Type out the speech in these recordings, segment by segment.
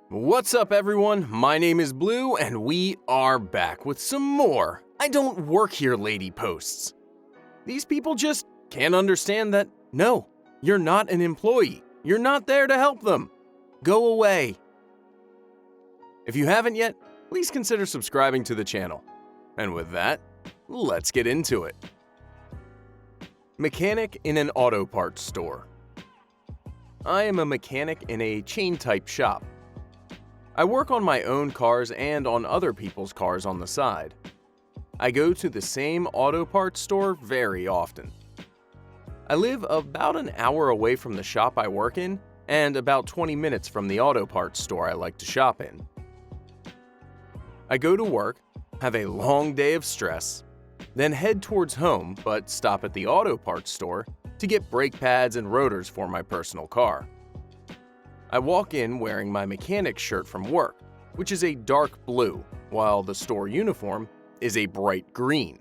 What's up, everyone? My name is Blue, and we are back with some more I Don't Work Here Lady posts. These people just can't understand that, no, you're not an employee. You're not there to help them. Go away. If you haven't yet, please consider subscribing to the channel. And with that, let's get into it. Mechanic in an auto parts store. I am a mechanic in a chain-type shop. I work on my own cars and on other people's cars on the side. I go to the same auto parts store very often. I live about an hour away from the shop I work in and about 20 minutes from the auto parts store I like to shop in. I go to work, have a long day of stress, then head towards home but stop at the auto parts store to get brake pads and rotors for my personal car. I walk in wearing my mechanic shirt from work, which is a dark blue, while the store uniform is a bright green.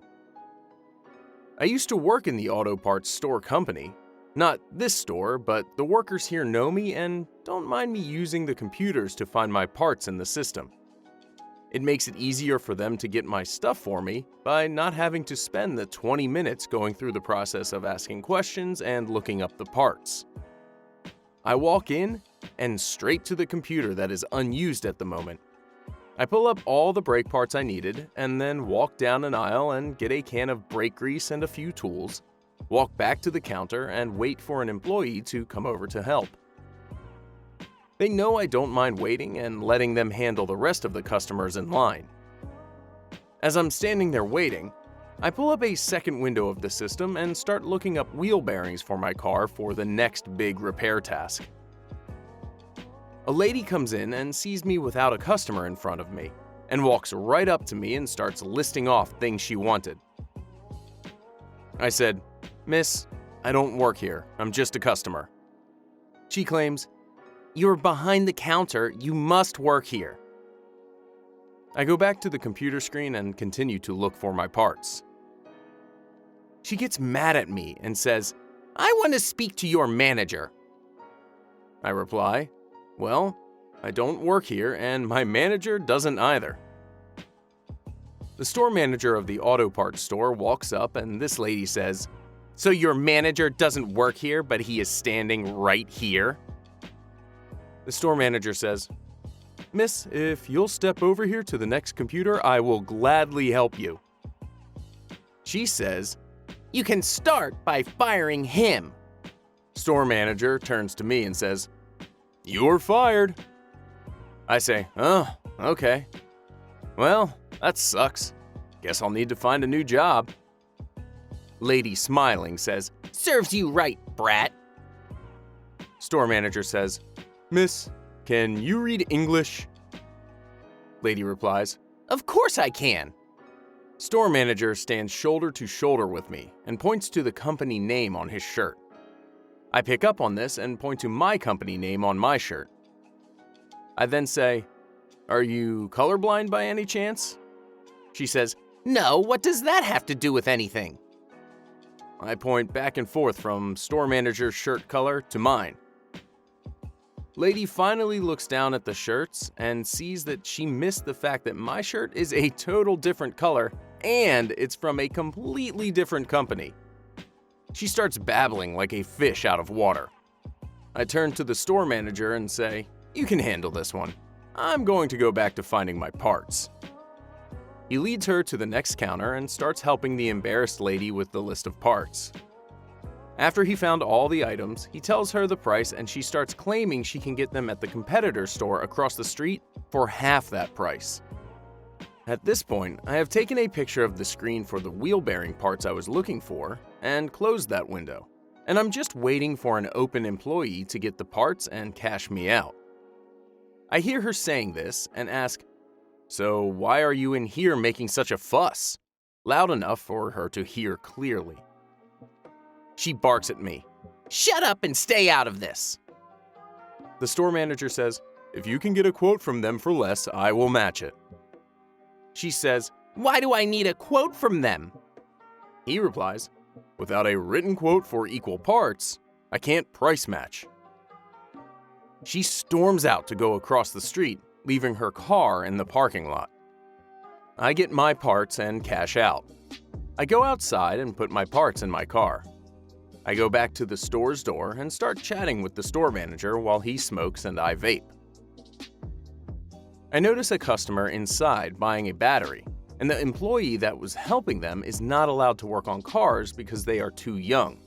I used to work in the auto parts store company. Not this store, but the workers here know me and don't mind me using the computers to find my parts in the system. It makes it easier for them to get my stuff for me by not having to spend the 20 minutes going through the process of asking questions and looking up the parts. I walk in and straight to the computer that is unused at the moment. I pull up all the brake parts I needed and then walk down an aisle and get a can of brake grease and a few tools, walk back to the counter and wait for an employee to come over to help. They know I don't mind waiting and letting them handle the rest of the customers in line. As I'm standing there waiting, I pull up a second window of the system and start looking up wheel bearings for my car for the next big repair task. A lady comes in and sees me without a customer in front of me and walks right up to me and starts listing off things she wanted. I said, "Miss, I don't work here. I'm just a customer." She claims, "You're behind the counter. You must work here." I go back to the computer screen and continue to look for my parts. She gets mad at me and says, "I want to speak to your manager." I reply, "Well, I don't work here and my manager doesn't either." The store manager of the auto parts store walks up and this lady says, "So your manager doesn't work here, but he is standing right here?" The store manager says, "Miss, if you'll step over here to the next computer, I will gladly help you." She says, "You can start by firing him." Store manager turns to me and says, "You're fired." I say, "Oh, okay. Well, that sucks. Guess I'll need to find a new job." Lady smiling says, "Serves you right, brat." Store manager says, "Miss, can you read English?" Lady replies, "Of course I can." Store manager stands shoulder to shoulder with me and points to the company name on his shirt. I pick up on this and point to my company name on my shirt. I then say, "Are you colorblind by any chance?" She says, "No, what does that have to do with anything?" I point back and forth from store manager's shirt color to mine. Lady finally looks down at the shirts and sees that she missed the fact that my shirt is a total different color and it's from a completely different company. She starts babbling like a fish out of water. I turn to the store manager and say, "You can handle this one. I'm going to go back to finding my parts." He leads her to the next counter and starts helping the embarrassed lady with the list of parts. After he found all the items, he tells her the price and she starts claiming she can get them at the competitor store across the street for half that price. At this point, I have taken a picture of the screen for the wheel bearing parts I was looking for and closed that window, and I'm just waiting for an open employee to get the parts and cash me out. I hear her saying this and ask, "So why are you in here making such a fuss?" loud enough for her to hear clearly. She barks at me, "Shut up and stay out of this." The store manager says, "If you can get a quote from them for less, I will match it." She says, "Why do I need a quote from them?" He replies, "Without a written quote for equal parts, I can't price match." She storms out to go across the street, leaving her car in the parking lot. I get my parts and cash out. I go outside and put my parts in my car. I go back to the store's door and start chatting with the store manager while he smokes and I vape. I notice a customer inside buying a battery, and the employee that was helping them is not allowed to work on cars because they are too young.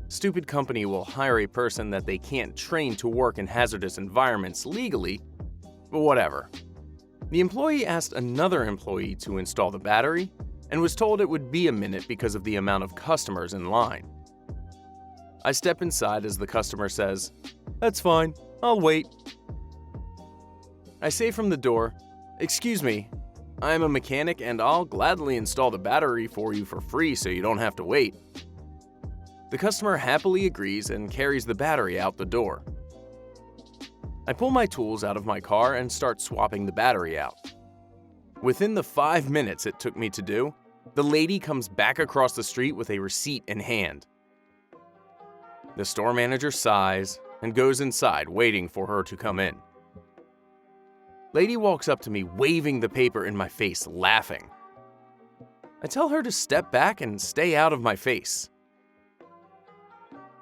Stupid company will hire a person that they can't train to work in hazardous environments legally, but whatever. The employee asked another employee to install the battery and was told it would be a minute because of the amount of customers in line. I step inside as the customer says, "That's fine, I'll wait." I say from the door, "Excuse me, I'm a mechanic and I'll gladly install the battery for you for free so you don't have to wait." The customer happily agrees and carries the battery out the door. I pull my tools out of my car and start swapping the battery out. Within the 5 minutes it took me to do, the lady comes back across the street with a receipt in hand. The store manager sighs and goes inside waiting for her to come in. Lady walks up to me waving the paper in my face, laughing. I tell her to step back and stay out of my face.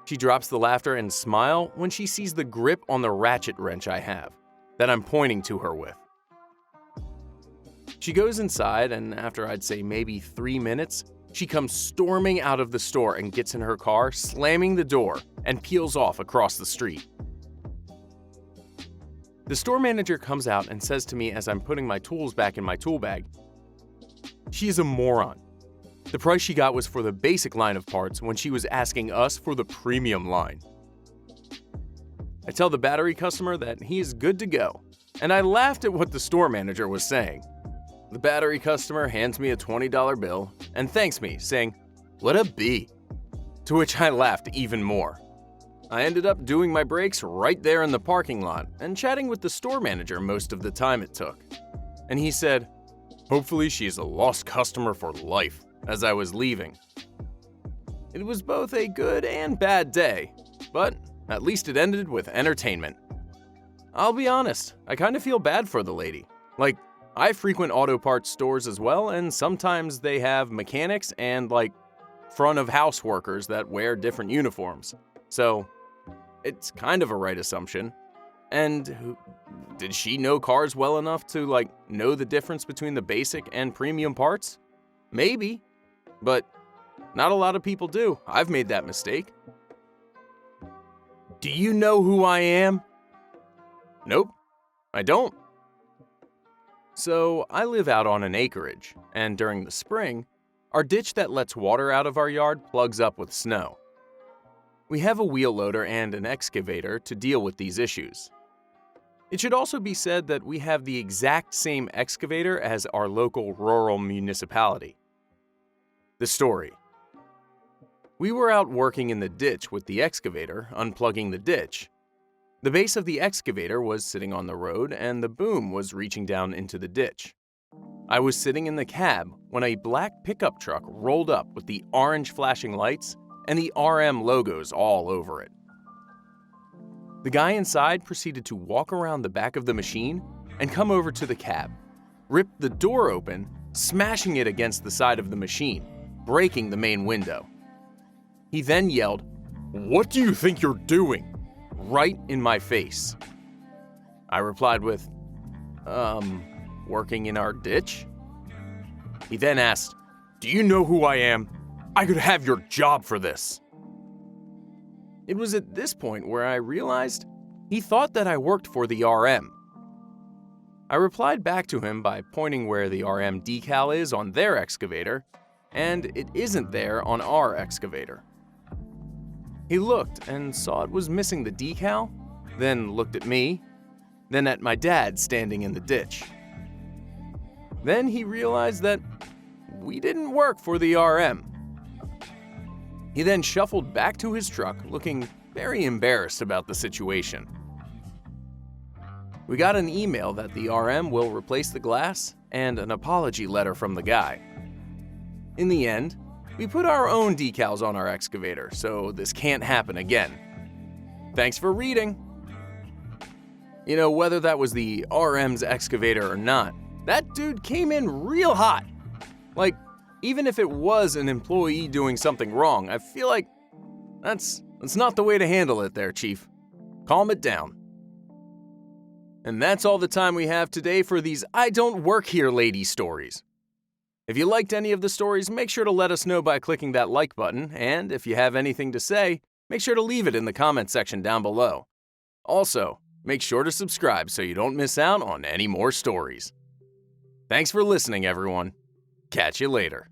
She drops the laughter and smile when she sees the grip on the ratchet wrench I have, that I'm pointing to her with. She goes inside and after I'd say maybe 3 minutes, she comes storming out of the store and gets in her car, slamming the door, and peels off across the street. The store manager comes out and says to me as I'm putting my tools back in my tool bag, "She is a moron. The price she got was for the basic line of parts when she was asking us for the premium line." I tell the battery customer that he is good to go, and I laughed at what the store manager was saying. The battery customer hands me a $20 bill and thanks me, saying, "What a B," to which I laughed even more. I ended up doing my breaks right there in the parking lot and chatting with the store manager most of the time it took. And he said, "Hopefully she's a lost customer for life," as I was leaving. It was both a good and bad day, but at least it ended with entertainment. I'll be honest, I kind of feel bad for the lady. Like, I frequent auto parts stores as well, and sometimes they have mechanics and front of house workers that wear different uniforms. So, it's kind of a right assumption. And did she know cars well enough to know the difference between the basic and premium parts? Maybe, but not a lot of people do. I've made that mistake. Do you know who I am? Nope, I don't. So I live out on an acreage, and during the spring, our ditch that lets water out of our yard plugs up with snow. We have a wheel loader and an excavator to deal with these issues. It should also be said that we have the exact same excavator as our local rural municipality. The story. We were out working in the ditch with the excavator, unplugging the ditch. The base of the excavator was sitting on the road and the boom was reaching down into the ditch. I was sitting in the cab when a black pickup truck rolled up with the orange flashing lights and the RM logos all over it. The guy inside proceeded to walk around the back of the machine and come over to the cab, ripped the door open, smashing it against the side of the machine, breaking the main window. He then yelled, "What do you think you're doing?" right in my face. I replied with, working in our ditch? He then asked, "Do you know who I am? I could have your job for this." It was at this point where I realized he thought that I worked for the RM. I replied back to him by pointing where the RM decal is on their excavator, and it isn't there on our excavator. He looked and saw it was missing the decal, then looked at me, then at my dad standing in the ditch. Then he realized that we didn't work for the RM. He then shuffled back to his truck, looking very embarrassed about the situation. We got an email that the RM will replace the glass and an apology letter from the guy. In the end, we put our own decals on our excavator, so this can't happen again. Thanks for reading. You know, whether that was the RM's excavator or not, that dude came in real hot. Like, even if it was an employee doing something wrong, I feel like that's not the way to handle it there, Chief. Calm it down. And that's all the time we have today for these I Don't Work Here Lady stories. If you liked any of the stories, make sure to let us know by clicking that like button, and if you have anything to say, make sure to leave it in the comment section down below. Also, make sure to subscribe so you don't miss out on any more stories. Thanks for listening, everyone. Catch you later.